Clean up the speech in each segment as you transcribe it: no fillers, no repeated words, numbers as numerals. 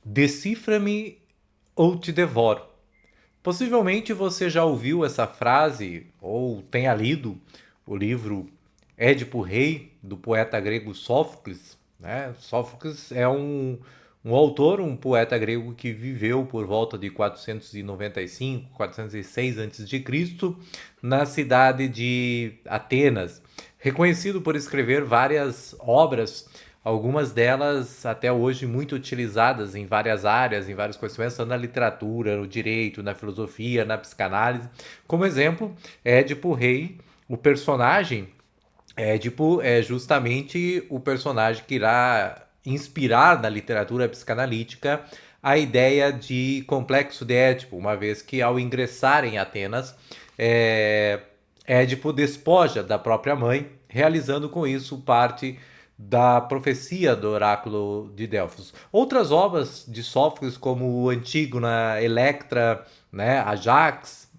Decifra-me ou te devoro. Possivelmente você já ouviu essa frase ou tenha lido o livro Édipo Rei, do poeta grego Sófocles. Né? Sófocles é um autor, um poeta grego que viveu por volta de 495, 406 a.C. na cidade de Atenas, reconhecido por escrever várias obras, algumas delas até hoje muito utilizadas em várias áreas, em vários conhecimentos, tanto na literatura, no direito, na filosofia, na psicanálise. Como exemplo, Édipo Rei, o personagem Édipo é justamente o personagem que irá inspirar na literatura psicanalítica a ideia de complexo de Édipo, uma vez que ao ingressar em Atenas, Édipo despoja da própria mãe, realizando com isso parte da profecia do oráculo de Delfos. Outras obras de Sófocles, como Antígona, Electra, né, Ajax,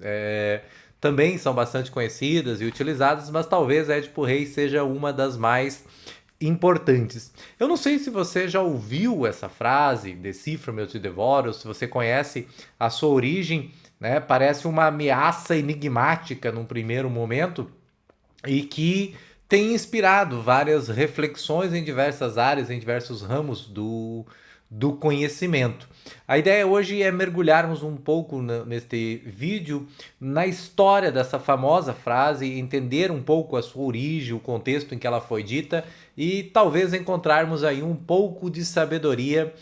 também são bastante conhecidas e utilizadas, mas talvez Édipo Rei seja uma das mais importantes. Eu não sei se você já ouviu essa frase, decifra-me, eu te devoro, se você conhece a sua origem, né? Parece uma ameaça enigmática num primeiro momento e que tem inspirado várias reflexões em diversas áreas, em diversos ramos do conhecimento. A ideia hoje é mergulharmos um pouco neste vídeo na história dessa famosa frase, entender um pouco a sua origem, o contexto em que ela foi dita e talvez encontrarmos aí um pouco de sabedoria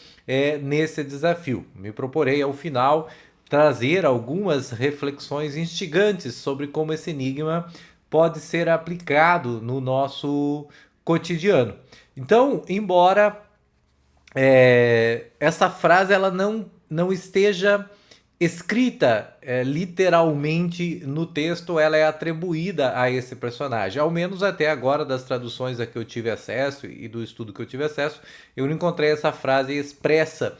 nesse desafio. Me proporei ao final trazer algumas reflexões instigantes sobre como esse enigma pode ser aplicado no nosso cotidiano. Então, embora essa frase ela não esteja escrita literalmente no texto, ela é atribuída a esse personagem. Ao menos até agora, das traduções a que eu tive acesso e do estudo que eu tive acesso, eu não encontrei essa frase expressa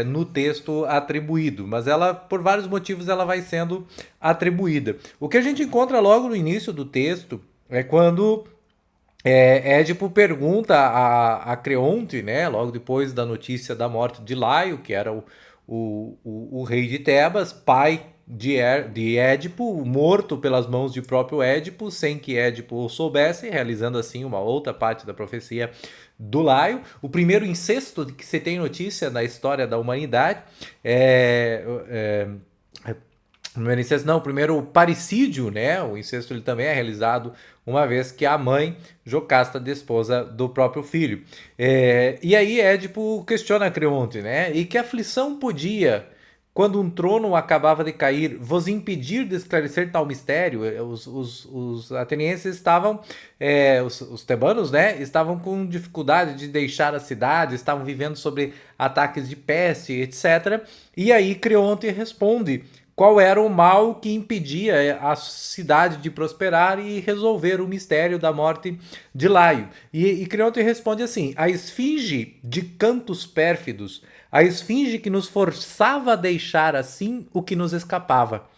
no texto atribuído, mas ela, por vários motivos, ela vai sendo atribuída. O que a gente encontra logo no início do texto é quando Édipo pergunta a Creonte, né, logo depois da notícia da morte de Laio, que era o rei de Tebas, pai de Édipo, morto pelas mãos de próprio Édipo, sem que Édipo o soubesse, realizando assim uma outra parte da profecia do Laio. O primeiro incesto de que se tem notícia na história da humanidade primeiro incesto, não, o primeiro parricídio, né? O incesto ele também é realizado uma vez que a mãe Jocasta desposa do próprio filho. E aí Édipo questiona Creonte, né? E que aflição podia, quando um trono acabava de cair, vos impedir de esclarecer tal mistério? Os atenienses estavam, os tebanos, né? Estavam com dificuldade de deixar a cidade, estavam vivendo sobre ataques de peste, etc. E aí Creonte responde qual era o mal que impedia a cidade de prosperar e resolver o mistério da morte de Laio. E Creonte responde assim: a esfinge de cantos pérfidos, a esfinge que nos forçava a deixar assim o que nos escapava,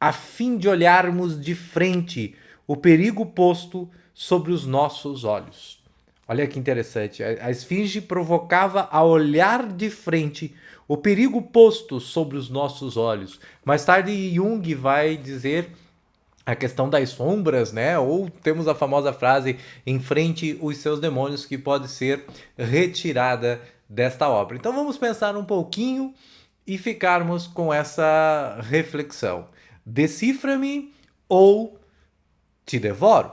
a fim de olharmos de frente o perigo posto sobre os nossos olhos. Olha que interessante. A esfinge provocava a olhar de frente o perigo posto sobre os nossos olhos. Mais tarde, Jung vai dizer a questão das sombras, né? Ou temos a famosa frase enfrente os seus demônios, que pode ser retirada desta obra. Então vamos pensar um pouquinho e ficarmos com essa reflexão. Decifra-me ou te devoro?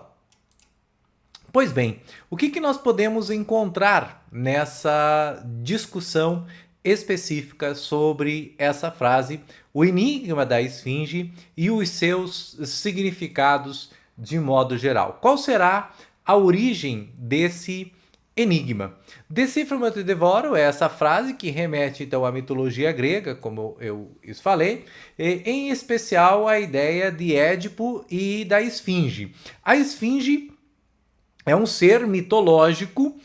Pois bem, o que nós podemos encontrar nessa discussão específica sobre essa frase, o enigma da esfinge e os seus significados de modo geral? Qual será a origem desse enigma? Decifra-me ou te devoro é essa frase que remete então à mitologia grega, como eu falei, em especial à ideia de Édipo e da esfinge. A esfinge é um ser mitológico,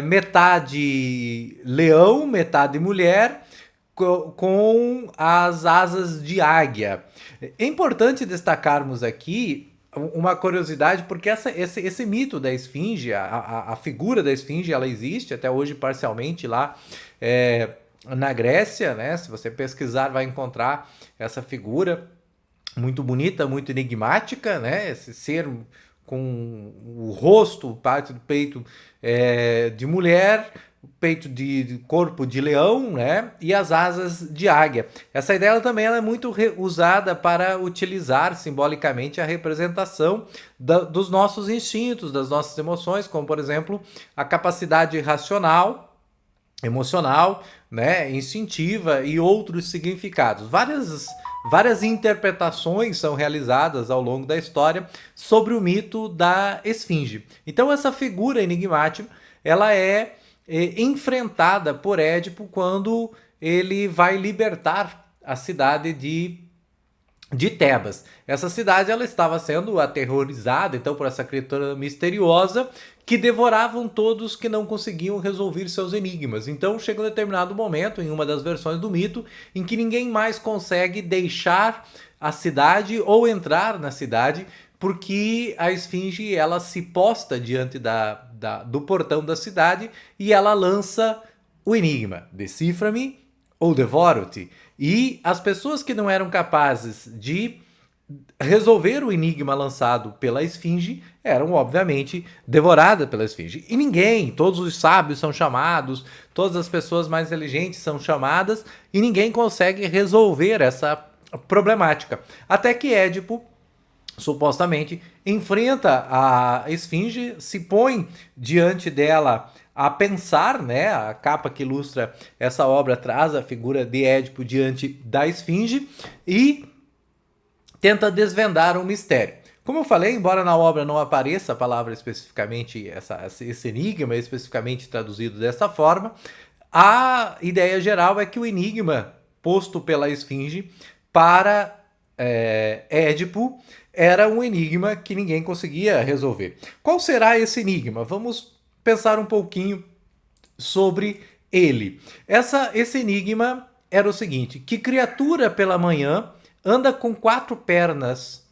metade leão, metade mulher, com as asas de águia. É importante destacarmos aqui uma curiosidade, porque esse mito da esfinge, a figura da esfinge, ela existe até hoje parcialmente lá na Grécia, né? Se você pesquisar, vai encontrar essa figura muito bonita, muito enigmática, né? Esse ser com o rosto, parte do peito de mulher, peito de corpo de leão, né? E as asas de águia. Essa ideia também ela é muito usada para utilizar simbolicamente a representação dos nossos instintos, das nossas emoções, como por exemplo a capacidade racional, emocional, né, instintiva e outros significados. Várias interpretações são realizadas ao longo da história sobre o mito da esfinge. Então essa figura enigmática, ela é enfrentada por Édipo quando ele vai libertar a cidade de Tebas. Essa cidade ela estava sendo aterrorizada então por essa criatura misteriosa que devoravam todos que não conseguiam resolver seus enigmas. Então chega um determinado momento, em uma das versões do mito, em que ninguém mais consegue deixar a cidade ou entrar na cidade, porque a esfinge ela se posta diante do portão da cidade e ela lança o enigma: decifra-me ou devoro-te. E as pessoas que não eram capazes de resolver o enigma lançado pela esfinge eram, obviamente, devoradas pela esfinge. E ninguém, todos os sábios são chamados, todas as pessoas mais inteligentes são chamadas, e ninguém consegue resolver essa problemática. Até que Édipo, supostamente, enfrenta a esfinge, se põe diante dela a pensar, né? A capa que ilustra essa obra traz a figura de Édipo diante da esfinge e tenta desvendar um mistério. Como eu falei, embora na obra não apareça a palavra especificamente, esse enigma especificamente traduzido dessa forma, a ideia geral é que o enigma posto pela esfinge para Édipo era um enigma que ninguém conseguia resolver. Qual será esse enigma? Vamos pensar um pouquinho sobre ele. Esse enigma era o seguinte: que criatura pela manhã anda com 4 pernas,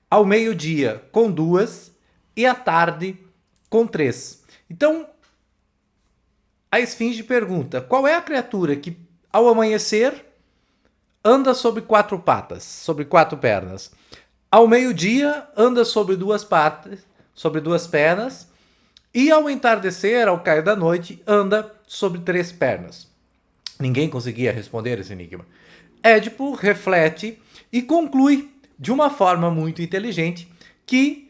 ao meio-dia com 2 e à tarde com 3? Então, a esfinge pergunta: qual é a criatura que ao amanhecer anda sobre 4 patas, sobre 4 pernas? Ao meio-dia anda sobre 2 patas, sobre 2 pernas, e ao entardecer, ao cair da noite, anda sobre 3 pernas. Ninguém conseguia responder esse enigma. Édipo reflete e conclui, de uma forma muito inteligente, que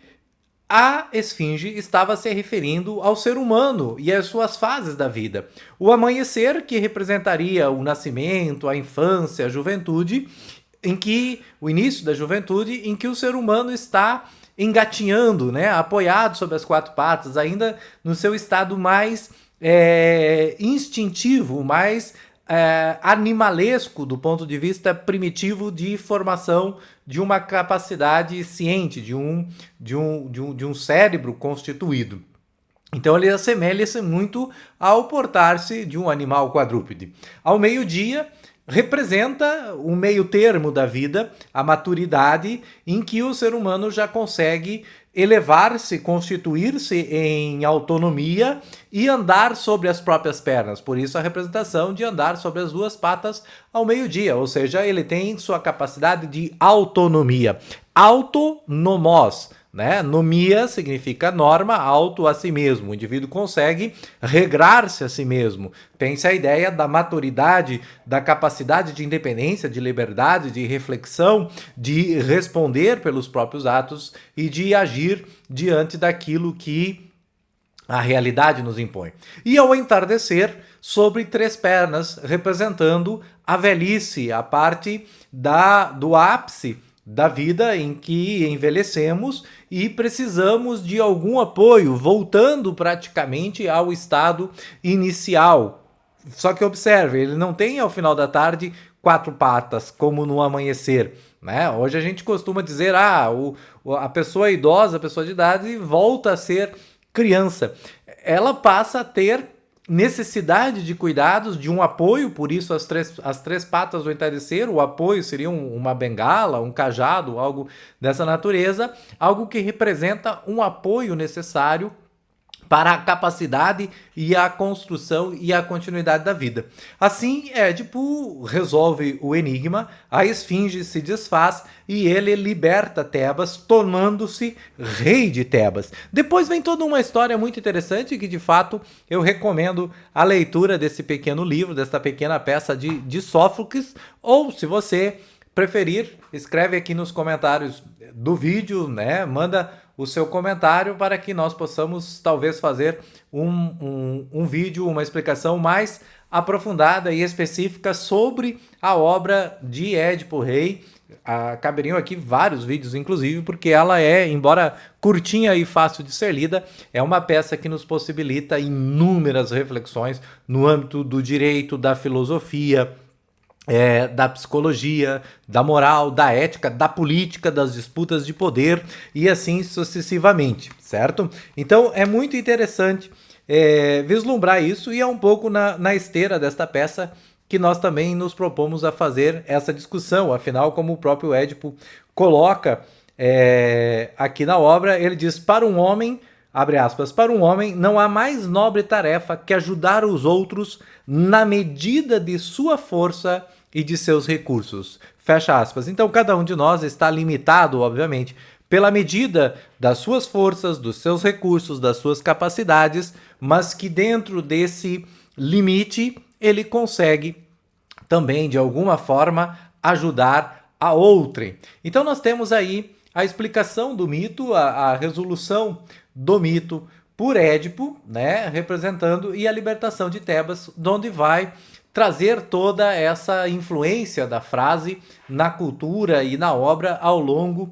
a esfinge estava se referindo ao ser humano e às suas fases da vida. O amanhecer, que representaria o nascimento, a infância, a juventude, em que o início da juventude, em que o ser humano está engatinhando, né, apoiado sobre as 4 patas, ainda no seu estado mais instintivo, mais animalesco do ponto de vista primitivo de formação de uma capacidade ciente, de um cérebro constituído. Então ele assemelha-se muito ao portar-se de um animal quadrúpede. Ao meio-dia, representa o meio termo da vida, a maturidade, em que o ser humano já consegue elevar-se, constituir-se em autonomia e andar sobre as próprias pernas. Por isso a representação de andar sobre as 2 patas ao meio-dia, ou seja, ele tem sua capacidade de autonomia. Autonomos, né? Nomia significa norma, auto a si mesmo. O indivíduo consegue regrar-se a si mesmo. Tem-se a ideia da maturidade, da capacidade de independência, de liberdade, de reflexão, de responder pelos próprios atos e de agir diante daquilo que a realidade nos impõe. E ao entardecer, sobre 3 pernas, representando a velhice, a parte do ápice da vida em que envelhecemos e precisamos de algum apoio, voltando praticamente ao estado inicial. Só que observe, ele não tem ao final da tarde 4 patas, como no amanhecer, né? Hoje a gente costuma dizer, a pessoa idosa, a pessoa de idade, volta a ser criança. Ela passa a ter necessidade de cuidados, de um apoio, por isso as três patas do entardecer, o apoio seria uma bengala, um cajado, algo dessa natureza, algo que representa um apoio necessário para a capacidade e a construção e a continuidade da vida. Assim, Édipo resolve o enigma, a esfinge se desfaz e ele liberta Tebas, tornando-se rei de Tebas. Depois vem toda uma história muito interessante que, de fato, eu recomendo a leitura desse pequeno livro, dessa pequena peça de Sófocles, ou, se você preferir, escreve aqui nos comentários do vídeo, né? Manda o seu comentário para que nós possamos talvez fazer um vídeo, uma explicação mais aprofundada e específica sobre a obra de Édipo Rei. Caberiam aqui vários vídeos, inclusive, porque ela embora curtinha e fácil de ser lida, é uma peça que nos possibilita inúmeras reflexões no âmbito do direito, da filosofia, da psicologia, da moral, da ética, da política, das disputas de poder e assim sucessivamente, certo? Então é muito interessante vislumbrar isso e é um pouco na esteira desta peça que nós também nos propomos a fazer essa discussão. Afinal, como o próprio Édipo coloca aqui na obra, ele diz: para um homem, abre aspas, para um homem não há mais nobre tarefa que ajudar os outros na medida de sua força e de seus recursos. Fecha aspas. Então, cada um de nós está limitado, obviamente, pela medida das suas forças, dos seus recursos, das suas capacidades, mas que dentro desse limite ele consegue também, de alguma forma, ajudar a outrem. Então, nós temos aí a explicação do mito, a resolução do mito por Édipo, né, representando, e a libertação de Tebas, onde vai trazer toda essa influência da frase na cultura e na obra ao longo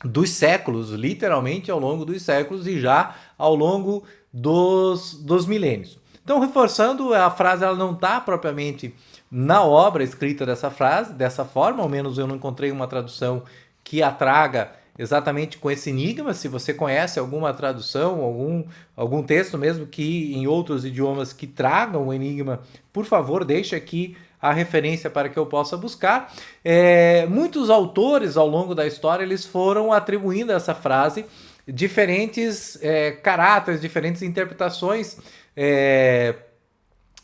dos séculos, literalmente ao longo dos séculos e já ao longo dos milênios. Então, reforçando, a frase ela não está propriamente na obra escrita dessa frase, dessa forma, ao menos eu não encontrei uma tradução que a traga exatamente com esse enigma. Se você conhece alguma tradução, algum texto mesmo que em outros idiomas que tragam o enigma, por favor, deixe aqui a referência para que eu possa buscar. Muitos autores ao longo da história eles foram atribuindo a essa frase diferentes caráteres, diferentes interpretações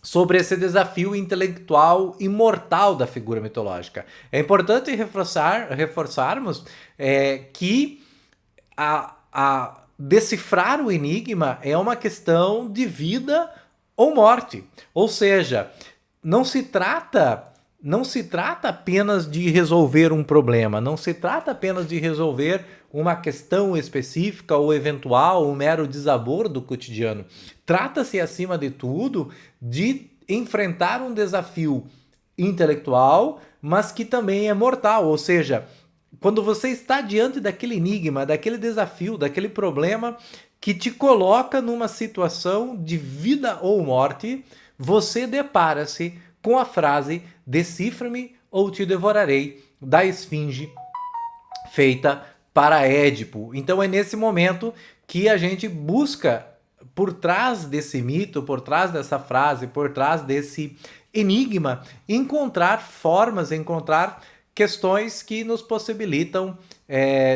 sobre esse desafio intelectual imortal da figura mitológica. É importante reforçarmos que decifrar o enigma é uma questão de vida ou morte. Ou seja, não se trata apenas de resolver um problema, não se trata apenas de resolver uma questão específica ou eventual, um mero desabor do cotidiano. Trata-se, acima de tudo, de enfrentar um desafio intelectual, mas que também é mortal. Ou seja, quando você está diante daquele enigma, daquele desafio, daquele problema que te coloca numa situação de vida ou morte, você depara-se com a frase "decifra-me ou te devorarei", da esfinge, feita para Édipo. Então é nesse momento que a gente busca, por trás desse mito, por trás dessa frase, por trás desse enigma, encontrar formas, encontrar questões que nos possibilitam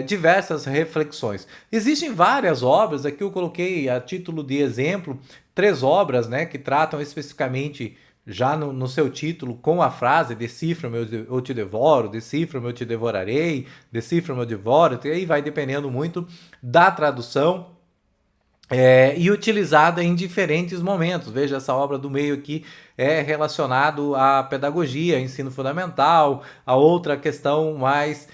diversas reflexões. Existem várias obras, aqui eu coloquei a título de exemplo 3 obras, né, que tratam especificamente já no seu título com a frase "decifra-me ou te devoro", "decifra-me ou te devorarei", "decifra-me ou devoro", e aí vai dependendo muito da tradução e utilizada em diferentes momentos. Veja, essa obra do meio aqui é relacionado à pedagogia, ensino fundamental, a outra questão mais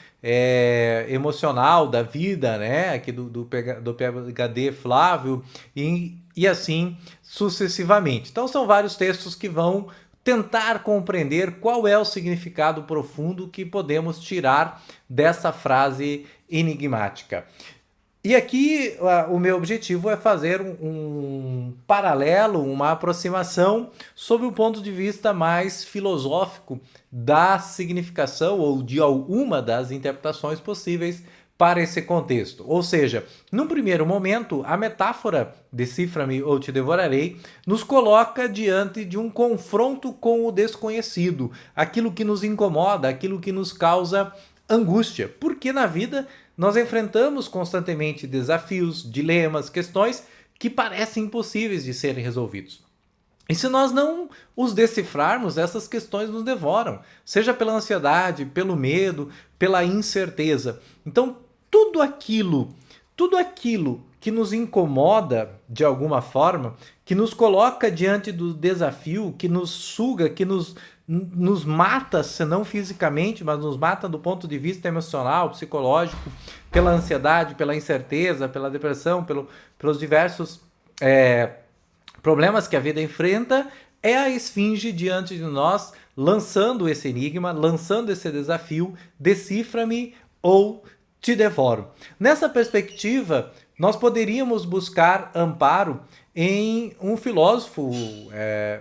emocional da vida, né, aqui do PhD Flávio, e assim sucessivamente. Então são vários textos que vão tentar compreender qual é o significado profundo que podemos tirar dessa frase enigmática. E aqui o meu objetivo é fazer um paralelo, uma aproximação sob o ponto de vista mais filosófico da significação ou de alguma das interpretações possíveis para esse contexto. Ou seja, num primeiro momento, a metáfora "decifra-me ou te devorarei" nos coloca diante de um confronto com o desconhecido, aquilo que nos incomoda, aquilo que nos causa angústia, porque na vida nós enfrentamos constantemente desafios, dilemas, questões que parecem impossíveis de serem resolvidos. E se nós não os decifrarmos, essas questões nos devoram, seja pela ansiedade, pelo medo, pela incerteza. Então, tudo aquilo que nos incomoda de alguma forma, que nos coloca diante do desafio, que nos suga, que nos mata, se não fisicamente, mas nos mata do ponto de vista emocional, psicológico, pela ansiedade, pela incerteza, pela depressão, pelos diversos problemas que a vida enfrenta, é a esfinge diante de nós, lançando esse enigma, lançando esse desafio: decifra-me ou te devoro. Nessa perspectiva, nós poderíamos buscar amparo em um filósofo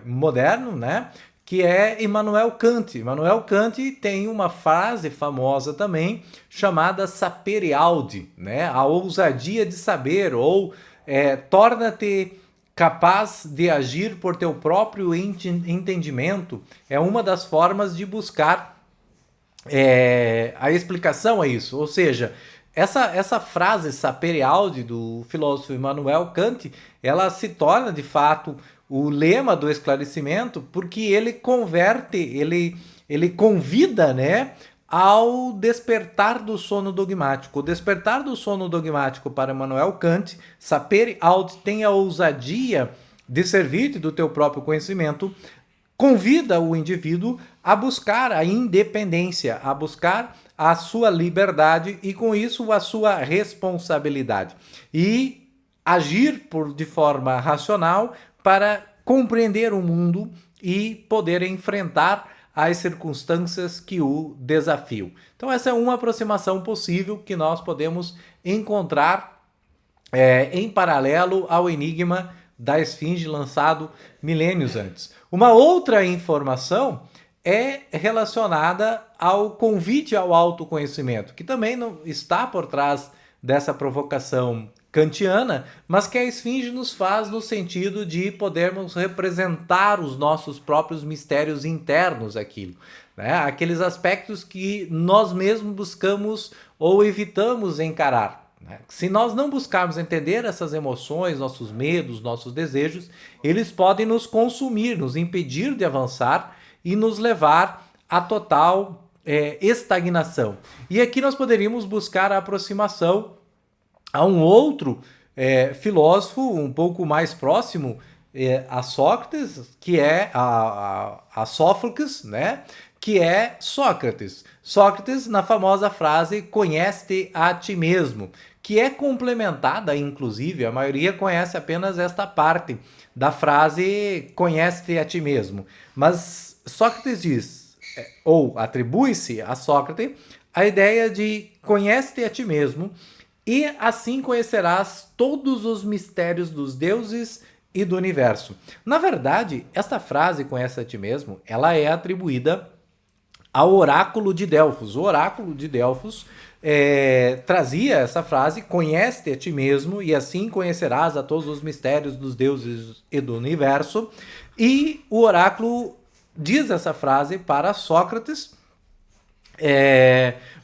moderno, né? Que é Immanuel Kant. Immanuel Kant tem uma frase famosa também, chamada sapere aude, né? A ousadia de saber, ou torna-te capaz de agir por teu próprio entendimento. É uma das formas de buscar a explicação a isso. Ou seja, essa frase sapere aude do filósofo Immanuel Kant, ela se torna de fato o lema do esclarecimento, porque ele converte, ele convida, né, ao despertar do sono dogmático. O despertar do sono dogmático para Immanuel Kant, sapere aude, tem a ousadia de servir-te do teu próprio conhecimento, convida o indivíduo a buscar a independência, a buscar a sua liberdade e, com isso, a sua responsabilidade. E agir de forma racional para compreender o mundo e poder enfrentar as circunstâncias que o desafiam. Então, essa é uma aproximação possível que nós podemos encontrar em paralelo ao enigma da esfinge lançado milênios antes. Uma outra informação é relacionada ao convite ao autoconhecimento, que também não está por trás dessa provocação kantiana, mas que a esfinge nos faz no sentido de podermos representar os nossos próprios mistérios internos, né? Aqueles aspectos que nós mesmos buscamos ou evitamos encarar. Se nós não buscarmos entender essas emoções, nossos medos, nossos desejos, eles podem nos consumir, nos impedir de avançar e nos levar à total estagnação. E aqui nós poderíamos buscar a aproximação a um outro filósofo um pouco mais próximo a Sócrates, que é a Sófocles, né? Que é Sócrates. Sócrates, na famosa frase, conhece-te a ti mesmo, que é complementada, inclusive, a maioria conhece apenas esta parte da frase conhece-te a ti mesmo. Mas Sócrates diz, ou atribui-se a Sócrates, a ideia de conhece-te a ti mesmo e assim conhecerás todos os mistérios dos deuses e do universo. Na verdade, esta frase conhece a ti mesmo, ela é atribuída ao oráculo de Delfos. O oráculo de Delfos trazia essa frase, conhece-te a ti mesmo e assim conhecerás a todos os mistérios dos deuses e do universo. E o oráculo diz essa frase para Sócrates,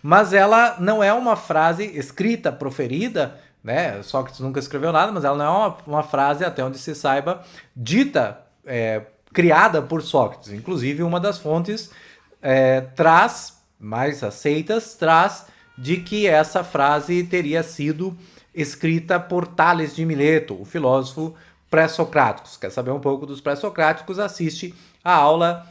mas ela não é uma frase escrita, proferida, né? Sócrates nunca escreveu nada, mas ela não é uma frase, até onde se saiba, dita, criada por Sócrates. Inclusive, uma das fontes mais aceitas, traz de que essa frase teria sido escrita por Tales de Mileto, o filósofo pré-socrático. Quer saber um pouco dos pré-socráticos? Assiste a aula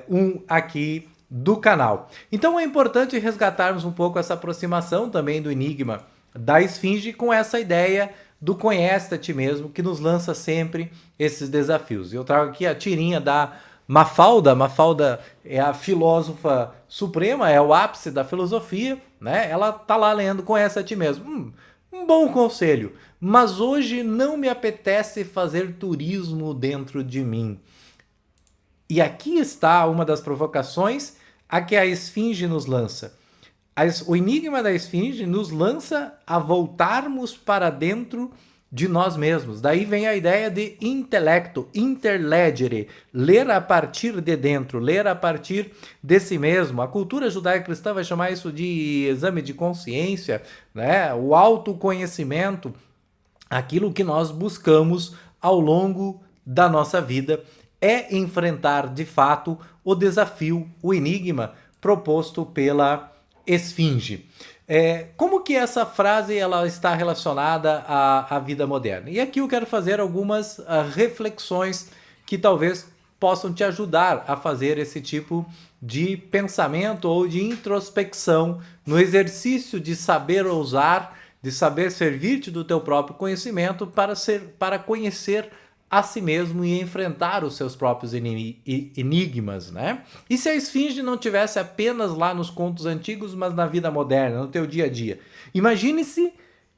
1 aqui do canal. Então é importante resgatarmos um pouco essa aproximação também do enigma da esfinge com essa ideia do conhece a ti mesmo, que nos lança sempre esses desafios. Eu trago aqui a tirinha da Mafalda. Mafalda é a filósofa suprema, é o ápice da filosofia, né? Ela tá lá lendo conhece a ti mesmo. Um bom conselho, mas hoje não me apetece fazer turismo dentro de mim. E aqui está uma das provocações a que a esfinge nos lança. O enigma da esfinge nos lança a voltarmos para dentro de nós mesmos. Daí vem a ideia de intelecto, interlegere, ler a partir de dentro, ler a partir de si mesmo. A cultura judaico-cristã vai chamar isso de exame de consciência, né? O autoconhecimento aquilo que nós buscamos ao longo da nossa vida é enfrentar de fato o desafio, o enigma proposto pela esfinge. Como que essa frase ela está relacionada à vida moderna? E aqui eu quero fazer algumas reflexões que talvez possam te ajudar a fazer esse tipo de pensamento ou de introspecção no exercício de saber ousar, de saber servir-te do teu próprio conhecimento para conhecer a si mesmo e enfrentar os seus próprios enigmas, né? E se a esfinge não tivesse apenas lá nos contos antigos, mas na vida moderna, no teu dia a dia? Imagine-se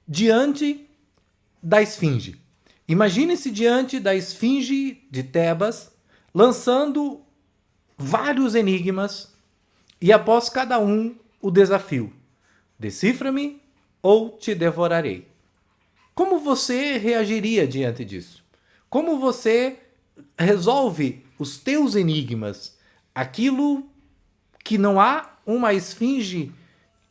diante da esfinge. Imagine-se diante da esfinge de Tebas, lançando vários enigmas e após cada um o desafio: decifra-me ou te devorarei. Como você reagiria diante disso? Como você resolve os teus enigmas? Aquilo que não há uma esfinge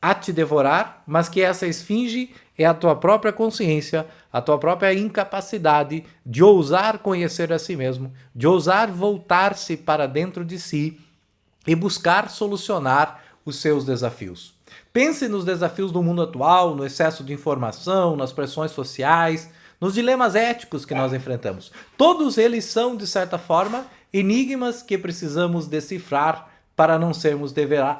a te devorar, mas que essa esfinge é a tua própria consciência, a tua própria incapacidade de ousar conhecer a si mesmo, de ousar voltar-se para dentro de si e buscar solucionar os seus desafios. Pense nos desafios do mundo atual, no excesso de informação, nas pressões sociais, nos dilemas éticos que nós enfrentamos. Todos eles são, de certa forma, enigmas que precisamos decifrar para não sermos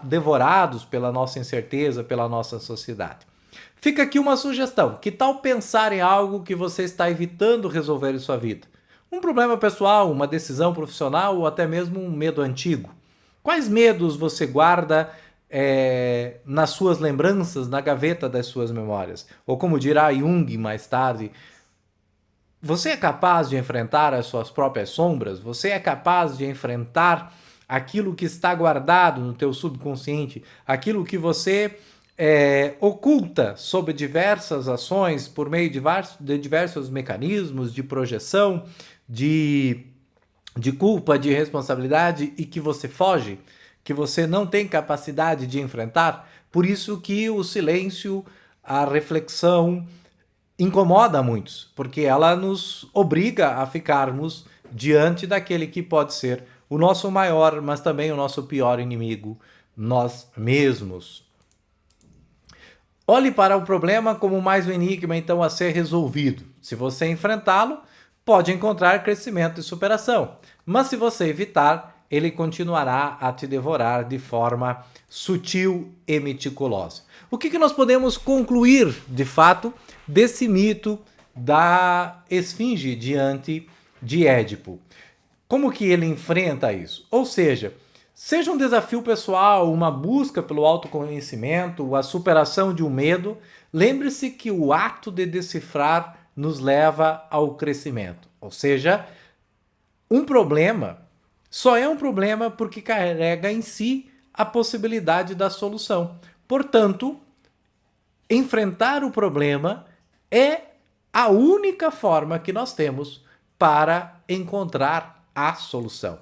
devorados pela nossa incerteza, pela nossa sociedade. Fica aqui uma sugestão: que tal pensar em algo que você está evitando resolver em sua vida? Um problema pessoal, uma decisão profissional ou até mesmo um medo antigo. Quais medos você guarda nas suas lembranças, na gaveta das suas memórias? Ou como dirá Jung mais tarde, você é capaz de enfrentar as suas próprias sombras? Você é capaz de enfrentar aquilo que está guardado no teu subconsciente? Aquilo que você oculta sob diversas ações, por meio de diversos mecanismos de projeção, de culpa, de responsabilidade, e que você foge, que você não tem capacidade de enfrentar? Por isso que o silêncio, a reflexão incomoda muitos, porque ela nos obriga a ficarmos diante daquele que pode ser o nosso maior, mas também o nosso pior inimigo, nós mesmos. Olhe para o problema como mais um enigma, então, a ser resolvido. Se você enfrentá-lo, pode encontrar crescimento e superação. Mas se você evitar, ele continuará a te devorar de forma sutil e meticulosa. O que nós podemos concluir, de fato, desse mito da esfinge diante de Édipo? Como que ele enfrenta isso? Ou seja um desafio pessoal, uma busca pelo autoconhecimento, a superação de um medo, lembre-se que o ato de decifrar nos leva ao crescimento. Ou seja, um problema só é um problema porque carrega em si a possibilidade da solução. Portanto, enfrentar o problema é a única forma que nós temos para encontrar a solução.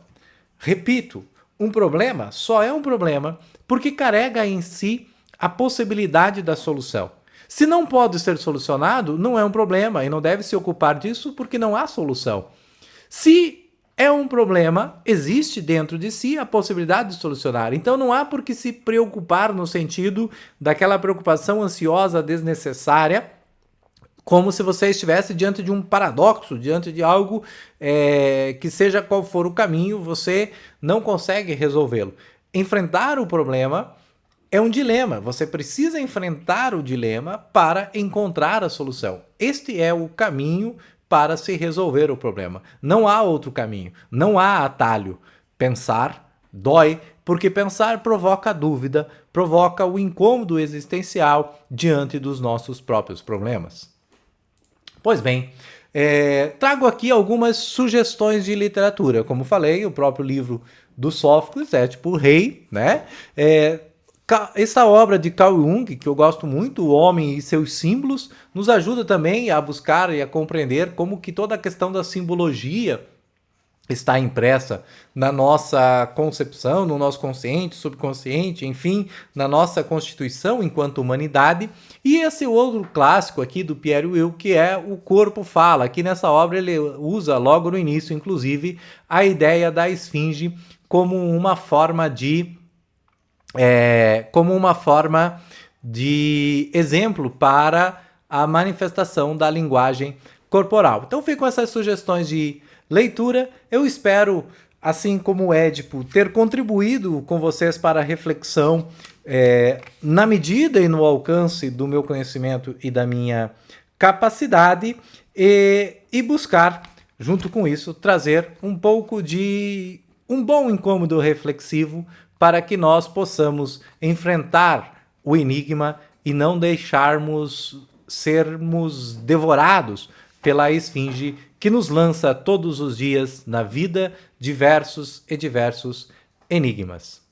Repito, um problema só é um problema porque carrega em si a possibilidade da solução. Se não pode ser solucionado, não é um problema e não deve se ocupar disso porque não há solução. Se é um problema, existe dentro de si a possibilidade de solucionar. Então não há por que se preocupar no sentido daquela preocupação ansiosa desnecessária, como se você estivesse diante de um paradoxo, diante de algo que seja qual for o caminho, você não consegue resolvê-lo. Enfrentar o problema é um dilema. Você precisa enfrentar o dilema para encontrar a solução. Este é o caminho para se resolver o problema. Não há outro caminho, não há atalho. Pensar dói, porque pensar provoca dúvida, provoca o incômodo existencial diante dos nossos próprios problemas. Pois bem, trago aqui algumas sugestões de literatura. Como falei, o próprio livro do Sófocles, Édipo Rei, né? Essa obra de Carl Jung, que eu gosto muito, O Homem e Seus Símbolos, nos ajuda também a buscar e a compreender como que toda a questão da simbologia está impressa na nossa concepção, no nosso consciente, subconsciente, enfim, na nossa constituição enquanto humanidade. E esse outro clássico aqui do Pierre Will, que é O Corpo Fala. Aqui nessa obra ele usa logo no início, inclusive, a ideia da esfinge como uma forma de exemplo para a manifestação da linguagem corporal. Então ficam essas sugestões de leitura. Eu espero, assim como o Édipo, ter contribuído com vocês para a reflexão na medida e no alcance do meu conhecimento e da minha capacidade e buscar, junto com isso, trazer um pouco de um bom incômodo reflexivo para que nós possamos enfrentar o enigma e não deixarmos sermos devorados pela esfinge que nos lança todos os dias na vida diversos e diversos enigmas.